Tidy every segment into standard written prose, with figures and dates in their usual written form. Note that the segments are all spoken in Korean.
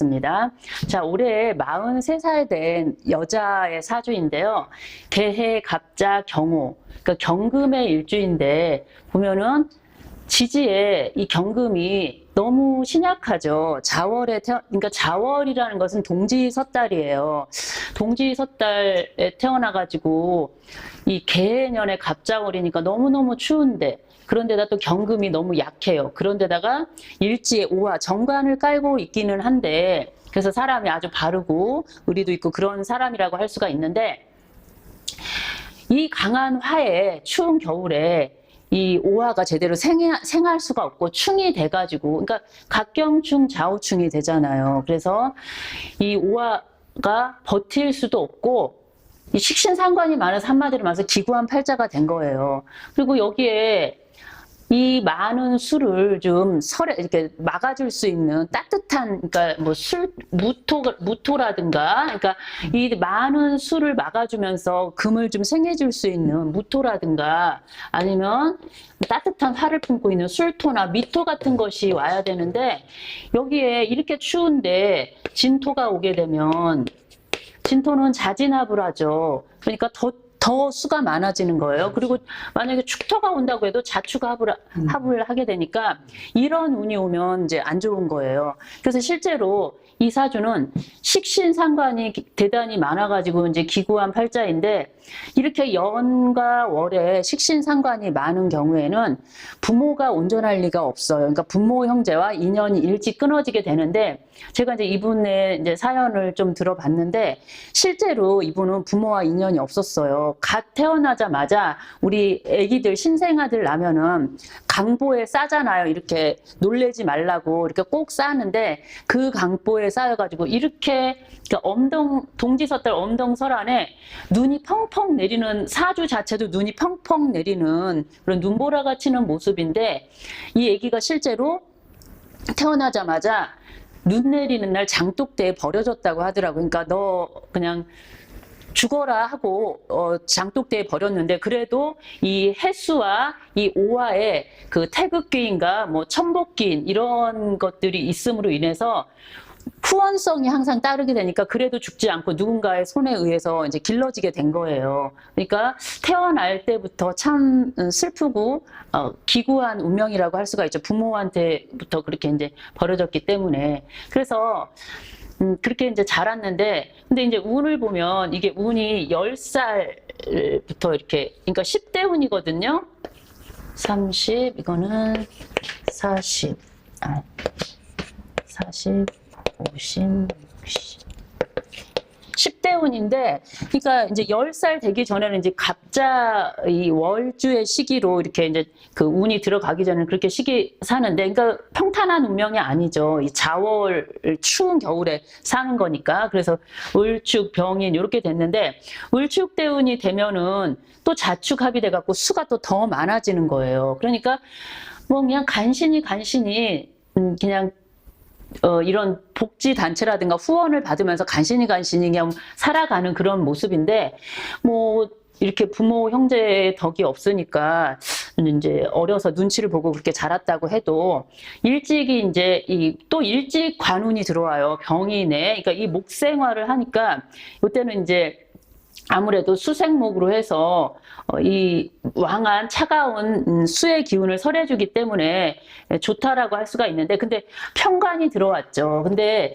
보겠습니다. 자, 올해 43살 된 여자의 사주인데요. 개해, 갑자, 경호. 그러니까 경금의 일주인데 보면은 지지에 이 경금이 너무 신약하죠. 그러니까 자월이라는 것은 동지섣달이에요. 동지섣달에 태어나가지고 이 개해년에 갑자월이니까 너무너무 추운데, 그런데다 또 경금이 너무 약해요. 그런데다가 일지에 오화, 정관을 깔고 있기는 한데, 그래서 사람이 아주 바르고 의리도 있고 그런 사람이라고 할 수가 있는데, 이 강한 화에 추운 겨울에 이 오화가 제대로 생할 수가 없고 충이 돼가지고, 그러니까 갑경충 좌우충이 되잖아요. 그래서 이 오화가 버틸 수도 없고 이 식신상관이 많아서 한마디로 말해서 기구한 팔자가 된 거예요. 그리고 여기에 이 많은 술을 좀 이렇게 막아줄 수 있는 따뜻한, 그러니까 뭐 무토라든가, 그러니까 이 많은 술을 막아주면서 금을 좀 생해줄 수 있는 무토라든가, 아니면 따뜻한 화를 품고 있는 술토나 미토 같은 것이 와야 되는데, 여기에 이렇게 추운데 진토가 오게 되면, 진토는 자진합을 하죠. 그러니까 더 수가 많아지는 거예요. 그리고 만약에 축토가 온다고 해도 자축합을 하게 되니까 이런 운이 오면 이제 안 좋은 거예요. 그래서 실제로 이 사주는 식신상관이 대단히 많아가지고 이제 기구한 팔자인데, 이렇게 연과 월에 식신상관이 많은 경우에는 부모가 온전할 리가 없어요. 그러니까 부모 형제와 인연이 일찍 끊어지게 되는데, 제가 이제 이분의 이제 사연을 좀 들어봤는데, 실제로 이분은 부모와 인연이 없었어요. 갓 태어나자마자 우리 아기들, 신생아들 나면은 강보에 싸잖아요. 이렇게 놀래지 말라고 이렇게 꼭 싸는데, 그 강보에 쌓여가지고 이렇게 동지섣달 엄동설안에 눈이 펑펑 내리는, 사주 자체도 눈이 펑펑 내리는 그런 눈보라가 치는 모습인데, 이 아기가 실제로 태어나자마자 눈 내리는 날 장독대에 버려졌다고 하더라고요. 그러니까 너 그냥 죽어라 하고 장독대에 버렸는데, 그래도 이 해수와 이 오화에 그 태극기인가 뭐 천복기인 이런 것들이 있음으로 인해서 후원성이 항상 따르게 되니까 그래도 죽지 않고 누군가의 손에 의해서 이제 길러지게 된 거예요. 그러니까 태어날 때부터 참 슬프고 기구한 운명이라고 할 수가 있죠. 부모한테부터 그렇게 이제 벌어졌기 때문에. 그래서 그렇게 이제 자랐는데, 근데 이제 운을 보면 이게 운이 10살부터 이렇게, 그러니까 10대 운이거든요. 30, 이거는 40, 50, 60. 10대 운인데, 그러니까 이제 10살 되기 전에는 이제 갑자 이 월주의 시기로 이렇게 이제 그 운이 들어가기 전에 그렇게 시기 사는데, 그러니까 평탄한 운명이 아니죠. 이 자월 추운 겨울에 사는 거니까. 그래서 을축, 병인 이렇게 됐는데, 을축 대운이 되면은 또 자축합이 돼갖고 수가 또 더 많아지는 거예요. 그러니까 뭐 그냥 간신히 그냥 이런 복지 단체라든가 후원을 받으면서 간신히 그냥 살아가는 그런 모습인데, 뭐 이렇게 부모 형제의 덕이 없으니까 이제 어려서 눈치를 보고 그렇게 자랐다고 해도, 일찍이 이제 또 일찍 관운이 들어와요. 병인에. 그러니까 이 목생활을 하니까 이때는 이제 아무래도 수생목으로 해서 이 왕한 차가운 수의 기운을 설해주기 때문에 좋다라고 할 수가 있는데, 근데 편관이 들어왔죠. 근데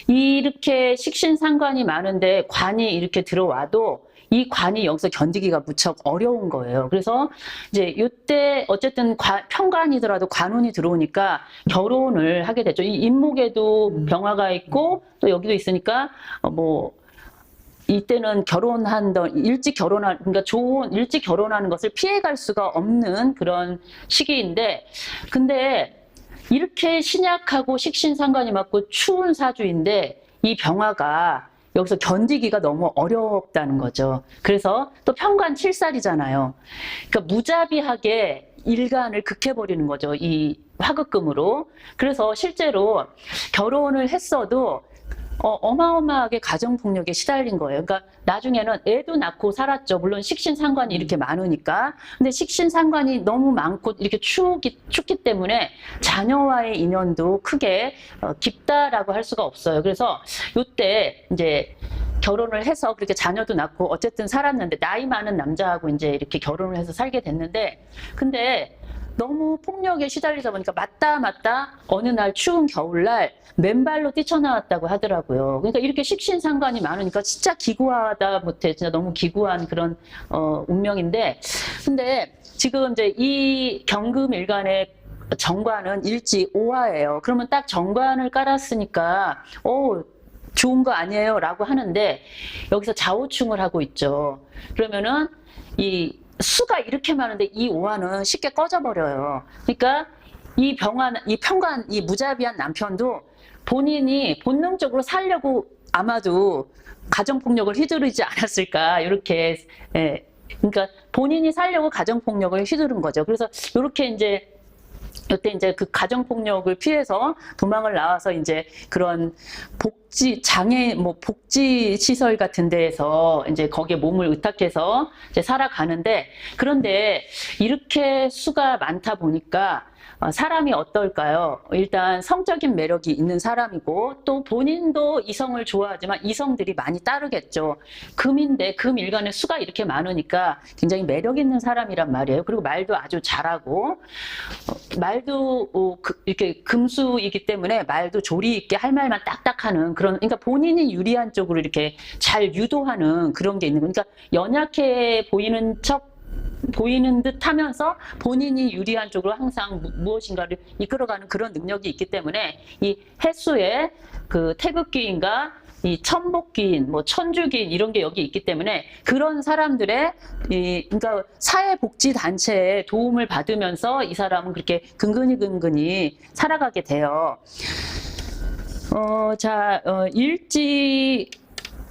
이렇게 식신상관이 많은데 관이 이렇게 들어와도 이 관이 여기서 견디기가 무척 어려운 거예요. 그래서 이제 이때 어쨌든 편관이더라도 관운이 들어오니까 결혼을 하게 되죠. 이 인목에도 병화가 있고 또 여기도 있으니까 이때는 일찍 그러니까 일찍 결혼하는 것을 피해갈 수가 없는 그런 시기인데, 근데 이렇게 신약하고 식신상관이 맞고 추운 사주인데, 이 병화가 여기서 견디기가 너무 어렵다는 거죠. 그래서 또 편관 7살이잖아요. 그러니까 무자비하게 일간을 극해버리는 거죠. 이 화극금으로. 그래서 실제로 결혼을 했어도 어마어마하게 가정폭력에 시달린 거예요. 그러니까 나중에는 애도 낳고 살았죠. 물론 식신상관이 이렇게 많으니까. 근데 식신상관이 너무 많고 이렇게 춥기 때문에 자녀와의 인연도 크게 깊다라고 할 수가 없어요. 그래서 이때 이제 결혼을 해서 그렇게 자녀도 낳고 어쨌든 살았는데, 나이 많은 남자하고 이제 이렇게 결혼을 해서 살게 됐는데, 근데 너무 폭력에 시달리다 보니까 맞다 어느 날 추운 겨울날 맨발로 뛰쳐나왔다고 하더라고요. 그러니까 이렇게 식신상관이 많으니까 진짜 기구하다 못해 진짜 너무 기구한 그런 운명인데, 근데 지금 이제 이 경금일간의 정관은 일지 오화예요. 그러면 딱 정관을 깔았으니까 좋은 거 아니에요 라고 하는데, 여기서 좌우충을 하고 있죠. 그러면은 이 수가 이렇게 많은데 이 오화는 쉽게 꺼져버려요. 그러니까 이 편관, 이 무자비한 남편도 본인이 본능적으로 살려고 아마도 가정폭력을 휘두르지 않았을까, 이렇게. 예. 그러니까 본인이 살려고 가정폭력을 휘두른 거죠. 그래서 이렇게 이제 이때 이제 그 가정폭력을 피해서 도망을 나와서 이제 그런 복지 시설 같은 데에서 이제 거기에 몸을 의탁해서 이제 살아가는데, 그런데 이렇게 수가 많다 보니까 사람이 어떨까요? 일단 성적인 매력이 있는 사람이고, 또 본인도 이성을 좋아하지만 이성들이 많이 따르겠죠. 금인데 금일간의 수가 이렇게 많으니까 굉장히 매력 있는 사람이란 말이에요. 그리고 말도 아주 잘하고, 말도 이렇게 금수이기 때문에 말도 조리 있게 할 말만 딱딱하는 그런, 그러니까 본인이 유리한 쪽으로 이렇게 잘 유도하는 그런 게 있는 거니까, 연약해 보이는 듯 하면서 본인이 유리한 쪽으로 항상 무엇인가를 이끌어가는 그런 능력이 있기 때문에, 이 해수의 그 태극기인과 이 천복기인, 천주기인 이런 게 여기 있기 때문에, 그런 사람들의 그러니까 사회복지단체에 도움을 받으면서 이 사람은 그렇게 근근히 살아가게 돼요.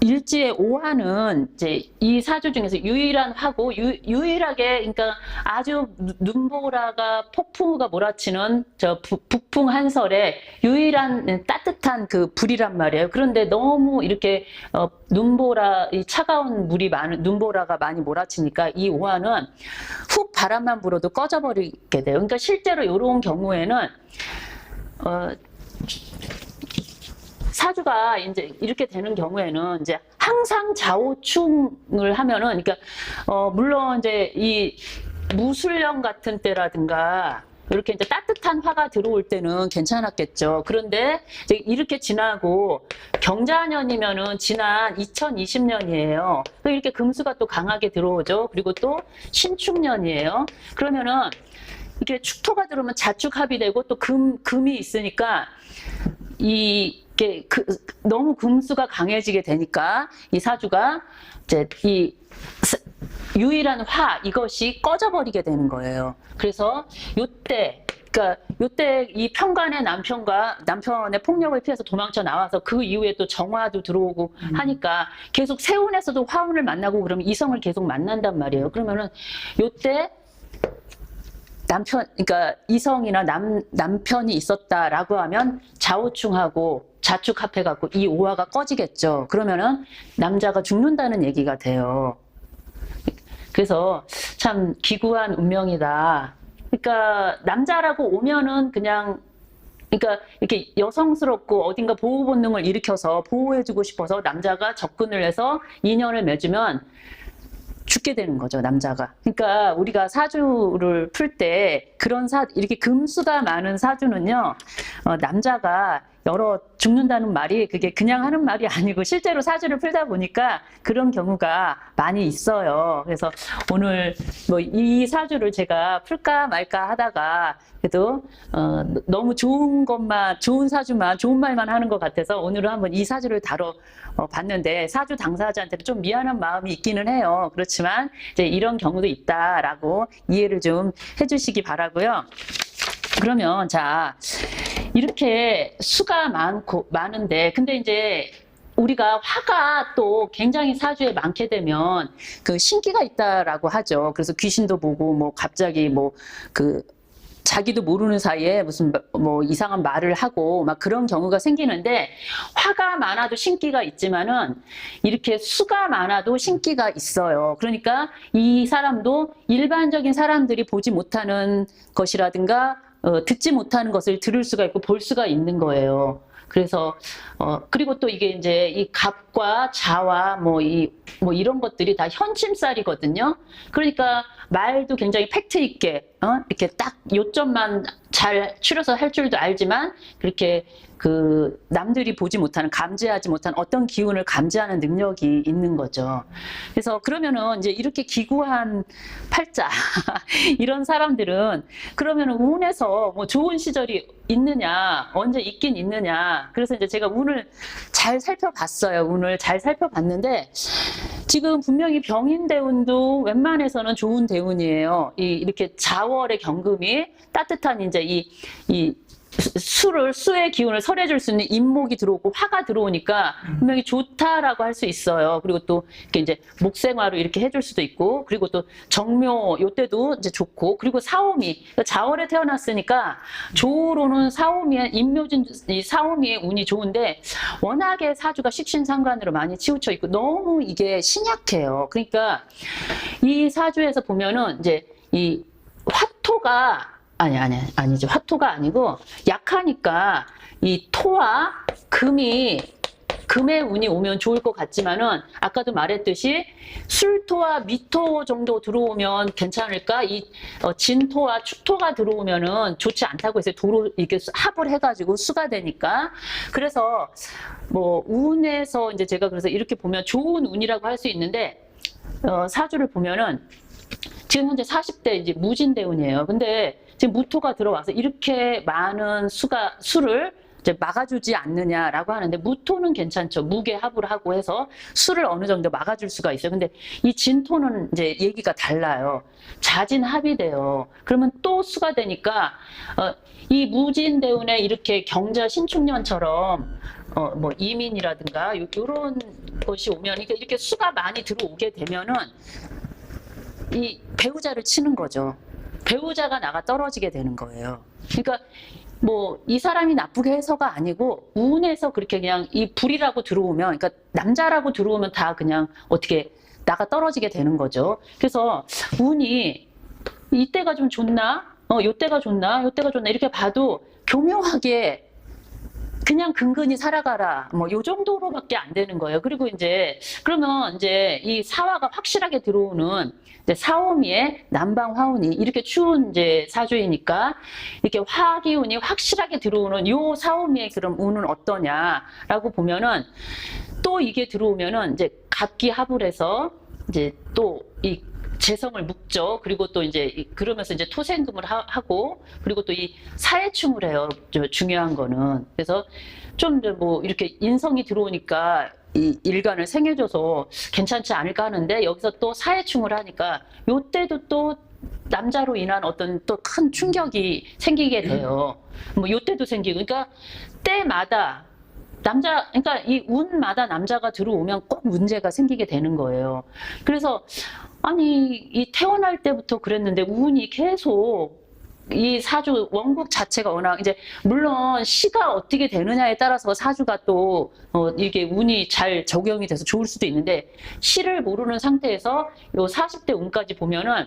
일지의 오화는 이제 이 사주 중에서 유일한 화고, 유일하게, 그러니까 아주 눈보라가 폭풍우가 몰아치는 저 북풍 한설에 유일한 따뜻한 그 불이란 말이에요. 그런데 너무 이렇게 이 차가운 물이 많은 눈보라가 많이 몰아치니까 이 오화는 훅 바람만 불어도 꺼져버리게 돼요. 그러니까 실제로 이런 경우에는 사주가 이제 이렇게 되는 경우에는 이제 항상 좌우충을 하면은, 그러니까 물론 이제 이 무술령 같은 때라든가 이렇게 이제 따뜻한 화가 들어올 때는 괜찮았겠죠. 그런데 이제 이렇게 지나고 경자년이면은 지난 2020년이에요. 이렇게 금수가 또 강하게 들어오죠. 그리고 또 신축년이에요. 그러면은 이렇게 축토가 들어오면 자축합이 되고, 또 금이 있으니까 너무 금수가 강해지게 되니까 이 사주가 이제 이 유일한 화, 이것이 꺼져버리게 되는 거예요. 그래서 그러니까 요때 이 편관의 남편의 폭력을 피해서 도망쳐 나와서 그 이후에 또 정화도 들어오고 하니까 계속 세운에서도 화운을 만나고, 그러면 이성을 계속 만난단 말이에요. 그러면은 요때 그러니까 이성이나 남편이 있었다라고 하면 좌우충하고 자축합해갖고 이 오화가 꺼지겠죠. 그러면은 남자가 죽는다는 얘기가 돼요. 그래서 참 기구한 운명이다. 그러니까 남자라고 오면은 그냥, 그러니까 이렇게 여성스럽고 어딘가 보호 본능을 일으켜서 보호해주고 싶어서 남자가 접근을 해서 인연을 맺으면 죽게 되는 거죠, 남자가. 그러니까 우리가 사주를 풀 때 이렇게 금수가 많은 사주는요, 남자가 죽는다는 말이 그게 그냥 하는 말이 아니고 실제로 사주를 풀다 보니까 그런 경우가 많이 있어요. 그래서 오늘 이 사주를 제가 풀까 말까 하다가 그래도 너무 좋은 사주만, 좋은 말만 하는 것 같아서 오늘은 한번 이 사주를 봤는데, 사주 당사자한테는 좀 미안한 마음이 있기는 해요. 그렇지만 이제 이런 경우도 있다라고 이해를 좀 해주시기 바라고요. 그러면 이렇게 수가 많은데, 근데 이제 우리가 화가 또 굉장히 사주에 많게 되면 그 신기가 있다라고 하죠. 그래서 귀신도 보고 갑자기 자기도 모르는 사이에 무슨 뭐 이상한 말을 하고 막 그런 경우가 생기는데, 화가 많아도 신기가 있지만은 이렇게 수가 많아도 신기가 있어요. 그러니까 이 사람도 일반적인 사람들이 보지 못하는 것이라든가 듣지 못하는 것을 들을 수가 있고 볼 수가 있는 거예요. 그래서 그리고 또 이게 이제 이 갑과 자와 뭐 이런 것들이 다 현침살이거든요. 그러니까 말도 굉장히 팩트 있게 이렇게 딱 요점만 잘 추려서 할 줄도 알지만, 그렇게 그 남들이 보지 못하는, 감지하지 못한 어떤 기운을 감지하는 능력이 있는 거죠. 그래서 그러면은 이제 이렇게 기구한 팔자 이런 사람들은 그러면은 운에서 뭐 좋은 시절이 있느냐, 언제 있긴 있느냐. 그래서 이제 제가 운을 잘 살펴봤어요. 운을 잘 살펴봤는데 지금 분명히 병인대운도 웬만해서는 좋은 대운이에요. 이렇게 자월의 경금이 따뜻한 이제 이 수의 기운을 설해줄 수 있는 인목이 들어오고 화가 들어오니까 분명히 좋다라고 할 수 있어요. 그리고 또 이렇게 이제 목생화로 이렇게 해줄 수도 있고, 그리고 또 정묘 요때도 이제 좋고, 그리고 사오미, 자월에 태어났으니까 조로는 사오미의 인묘진, 이 사오미의 운이 좋은데 워낙에 사주가 식신상관으로 많이 치우쳐 있고 너무 이게 신약해요. 그러니까 이 사주에서 보면은 이제 이 화토가 아니죠. 화토가 아니고 약하니까 이 토와 금의 운이 오면 좋을 것 같지만은, 아까도 말했듯이 술토와 미토 정도 들어오면 괜찮을까? 이 진토와 축토가 들어오면은 좋지 않다고 해서 도로 이렇게 합을 해가지고 수가 되니까. 그래서 뭐 운에서 이제 제가 그래서 이렇게 보면 좋은 운이라고 할 수 있는데, 사주를 보면은 지금 현재 40대 이제 무진대운이에요. 근데 지금 무토가 들어와서 이렇게 많은 수를 이제 막아주지 않느냐라고 하는데, 무토는 괜찮죠. 무게합을 하고 해서 수를 어느 정도 막아줄 수가 있어요. 근데 이 진토는 이제 얘기가 달라요. 자진합이 돼요. 그러면 또 수가 되니까 이 무진대운에 이렇게 경자 신축년처럼 뭐 이민이라든가 요런 것이 오면 이렇게 수가 많이 들어오게 되면은 이 배우자를 치는 거죠. 배우자가 나가 떨어지게 되는 거예요. 그러니까 뭐 이 사람이 나쁘게 해서가 아니고 운에서 그렇게 그냥 이 불이라고 들어오면, 그러니까 남자라고 들어오면 다 그냥 어떻게 나가 떨어지게 되는 거죠. 그래서 운이 이때가 좀 좋나? 요때가 좋나? 요때가 좋나? 이렇게 봐도 교묘하게 그냥 근근히 살아가라, 뭐 요 정도로밖에 안 되는 거예요. 그리고 이제 그러면 이제 이 사화가 확실하게 들어오는 이제 사오미의 남방 화운이 이렇게 추운 이제 사주이니까, 이렇게 화기운이 확실하게 들어오는 요 사오미의 그럼 운은 어떠냐라고 보면은, 또 이게 들어오면은 이제 갑기합을 해서 이제 또 이 재성을 묶죠. 그리고 또 이제 그러면서 이제 토생금을 하고, 그리고 또 이 사해충을 해요. 중요한 거는. 그래서 좀 뭐 이렇게 인성이 들어오니까 이 일간을 생해줘서 괜찮지 않을까 하는데, 여기서 또 사해충을 하니까 요때도 또 남자로 인한 어떤 또 큰 충격이 생기게 돼요. 뭐 요때도 생기고, 그러니까 때마다 그러니까 이 운마다 남자가 들어오면 꼭 문제가 생기게 되는 거예요. 그래서 아니 이 태어날 때부터 그랬는데 운이 계속, 이 사주 원국 자체가 워낙 이제 물론 시가 어떻게 되느냐에 따라서 사주가 또 이게 운이 잘 적용이 돼서 좋을 수도 있는데, 시를 모르는 상태에서 요 40대 운까지 보면은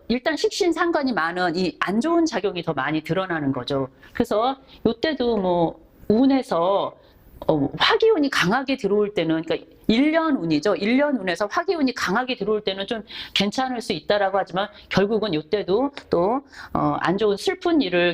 일단 식신상관이 많은 이 안 좋은 작용이 더 많이 드러나는 거죠. 그래서 요때도 뭐 운에서 화기운이 강하게 들어올 때는, 그러니까 1년 운이죠. 1년 운에서 화기운이 강하게 들어올 때는 좀 괜찮을 수 있다라고 하지만, 결국은 이때도 또 안 좋은 슬픈 일을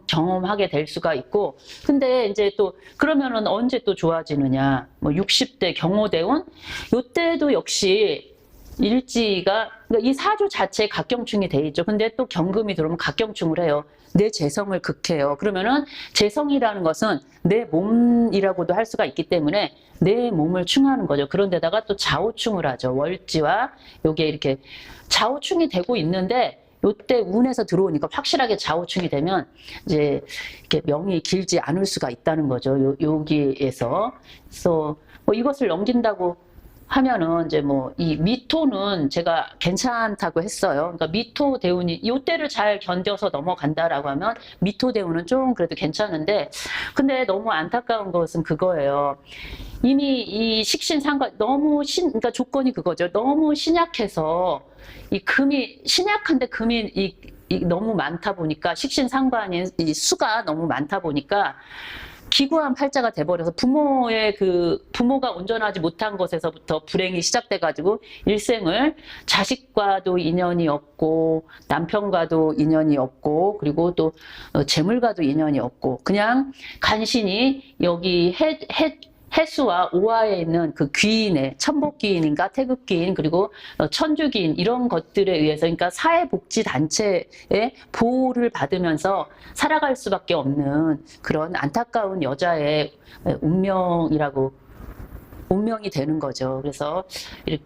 경험하게 될 수가 있고. 근데 이제 또 그러면은 언제 또 좋아지느냐? 뭐 60대 경호대운, 이때도 역시 일지가, 그러니까 이 사주 자체에 각경충이 돼 있죠. 근데 또 경금이 들어오면 각경충을 해요. 내 재성을 극해요. 그러면은 재성이라는 것은 내 몸이라고도 할 수가 있기 때문에 내 몸을 충하는 거죠. 그런데다가 또 좌우충을 하죠. 월지와 요게 이렇게 좌우충이 되고 있는데, 요때 운에서 들어오니까 확실하게 좌우충이 되면 이제 이렇게 명이 길지 않을 수가 있다는 거죠. 여기에서. 그래서 뭐 이것을 넘긴다고 하면은 이제 뭐 이 미토는 제가 괜찮다고 했어요. 그러니까 미토 대운이 요때를 잘 견뎌서 넘어간다라고 하면 미토 대운은 좀 그래도 괜찮은데, 근데 너무 안타까운 것은 그거예요. 이미 이 식신상관 너무 그러니까 조건이 그거죠. 너무 신약해서 이 금이 신약한데 금이 너무 많다 보니까 식신상관인 이 수가 너무 많다 보니까 기구한 팔자가 돼버려서 부모가 온전하지 못한 것에서부터 불행이 시작돼가지고 일생을 자식과도 인연이 없고 남편과도 인연이 없고 그리고 또 재물과도 인연이 없고 그냥 간신히 여기 해수와 오화에 있는 그 귀인의 천복귀인인가 태극귀인 그리고 천주귀인 이런 것들에 의해서 그러니까 사회복지단체의 보호를 받으면서 살아갈 수밖에 없는 그런 안타까운 여자의 운명이 되는 거죠. 그래서 이렇게